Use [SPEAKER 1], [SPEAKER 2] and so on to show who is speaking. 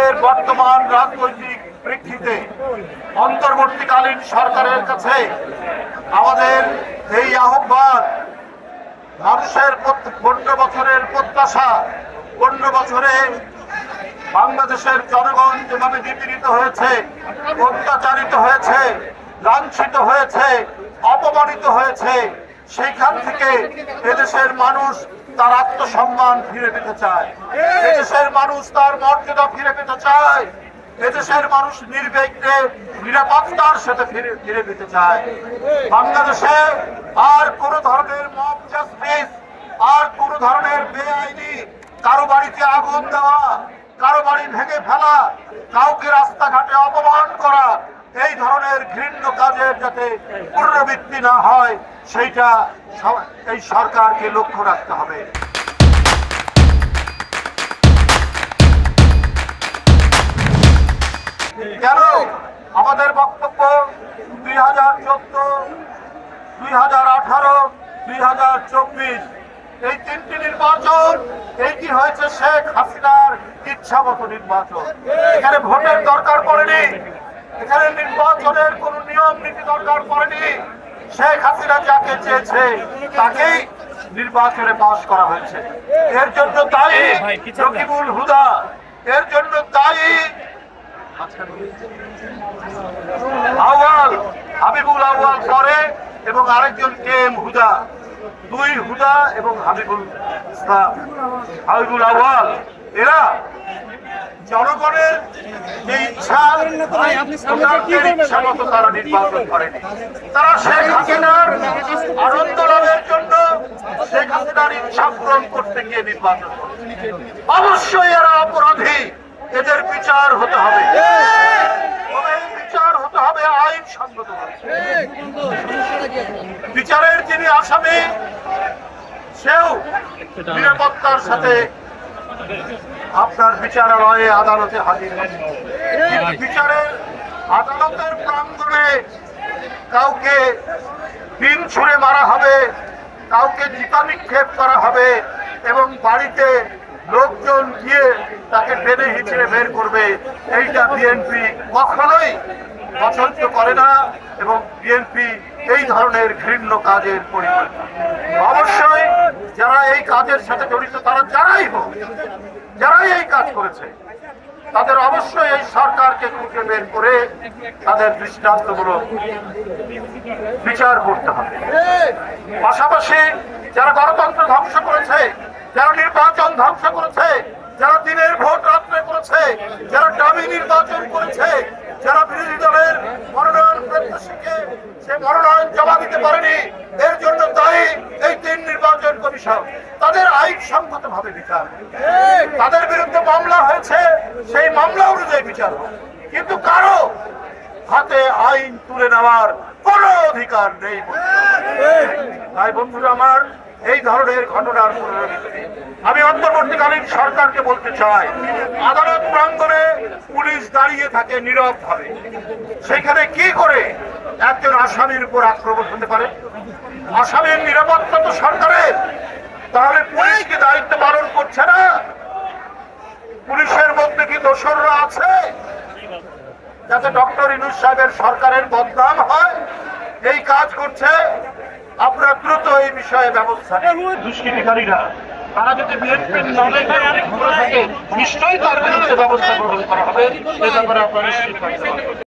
[SPEAKER 1] দেশের বর্তমান রাজনৈতিক প্রেক্ষিতে অন্তর্বর্তীকালীন সরকারের কাছে আমাদের এই আহ্বান, মানুষের 15 বছরের প্রত্যাশা, 15 বছরে বাংলাদেশের জনগণ যেভাবে নিপীড়িত হয়েছে, অত্যাচারিত হয়েছে, লাঞ্ছিত হয়েছে, অপমানিত হয়েছে, সেইখান থেকে এদেশের মানুষ তার আত্মসম্মান ফিরে পেতে চায়, এদেশের মানুষ তার মর্যাদা ফিরে পেতে চায়, এদেশের মানুষ নির্বিঘ্নে নিরাপত্তার সাথে ফিরে পেতে চায়। বাংলাদেশে আর কোন ধরনের মব জাস্টিস, আর কোন ধরনের বেআইনি কারো বাড়িতে আগুন দেওয়া, কারো বাড়ি ভেঙে ফেলা, কাউকে রাস্তাঘাটে অপমান করা, এই ধরনের ঘৃণ্য কাজের যাতে পুনরাবৃত্তি না হয় সেইটা এই সরকারকে লক্ষ্য রাখতে হবে। কেন আমাদের বক্তব্য 2014, 2018, 2024 এই 3টি নির্বাচন, এইটি হয়েছে শেখ হাসিনার ইচ্ছামতো নির্বাচন। এখানে ভোটের দরকার পড়েনি, এখানে নির্বাচনের কোন নিয়ম নীতি দরকার পড়েনি। শেখ হাসিনা যাকে চেয়েছে তাকেই নির্বাচনে পাস করা হয়েছে। এর জন্য দায়ী রকিবুল হুদা, এর জন্য দায়ী হাবিবুল আউয়াল পরে এবং আরেকজন KM হুদা, 2 হুদা এবং হাবিবুল আউয়াল। এরা জনগণের যে ইচ্ছা মতো তারা নির্বাচন করেনি। তারা শেখ হাসিনার আনন্দ লাভের জন্য, শেখ হাসিনার ইচ্ছা পূরণ করতে গিয়ে নির্বাচন করেছে। অবশ্যই এরা অপরাধী, এদের বিচার হতে হবে, বিচার হতে হবে আইনসঙ্গত। বিচারের যিনি আসামি সেও নিরাপত্তার সাথে আপনার বিচারালয়ে আদালতে হাজির। বিচারের আদালতের প্রাঙ্গণে কাউকে বিন ছুঁড়ে মারা হবে, কাউকে চিতা নিক্ষেপ করা হবে এবং বাড়িতে লোকজন গিয়ে তাকে টেনে হিঁচড়ে বের করবে, এইটা বিএনপি কখনোই পছন্দ করে না এবং বিএনপি এই ধরনের ঘৃণ্য কাজের পরিকল্পনা। অবশ্যই যারা এই কাজের সাথে জড়িত, তারা যারাই এই কাজ করেছে তাদের অবশ্যই এই সরকারকে খুঁজে বের করে তাদের দৃষ্টান্তমূলক বিচার করতে হবে। পাশাপাশি যারা গণতন্ত্র ধ্বংস করেছে, যারা নির্বাচন ধ্বংস করেছে, যারা দিনের ভোট রাত্রে করেছে, যারা দামি নির্বাচন করেছে, যারা বিরোধী দলের মনোনয়ন প্রত্যাশীকে সে মনোনয়ন জমা দিতে পারেনি, এর জন্য দায়ী এই 3 নির্বাচন কমিশন। তাদের আইনসঙ্গত ভাবে বিচার, তাদের বিরুদ্ধে মামলা হয়েছে, সেই মামলা অনুযায়ী বিচার হবে, কিন্তু কারো হাতে আইন তুলে নেওয়ার কোনো অধিকার নেই। তাই বন্ধুরা আমার, এই ধরনের ঘটনার পুনরাবৃত্তি আমি অন্তর্বর্তীকালীন সরকারকে বলতে চাই। আদালত প্রাঙ্গণে পুলিশ দাঁড়িয়ে থাকে নীরব ভাবে, সেখানে কি করে একজন আসামির উপর আক্রমণ হতে পারে? আসামির নিরাপত্তা তো সরকারের, তাহলে পুলিশ কি দায়িত্ব পালন করছে না? পুলিশের মধ্যে কি দোসররা আছে যাতে ডক্টর ইউনূস সাহেবের সরকারের বদনাম হয়? এই কাজ করছে, আপনারা দ্রুত এই বিষয়ে ব্যবস্থা নিন। দুষ্কৃতিকারীরা তারা যদি বিএনপির নামে থাকে নিশ্চয়ই তার বিরুদ্ধে ব্যবস্থা গ্রহণ করা হবে, এ ব্যাপারে আপনারা নিশ্চিত থাকতে পারেন।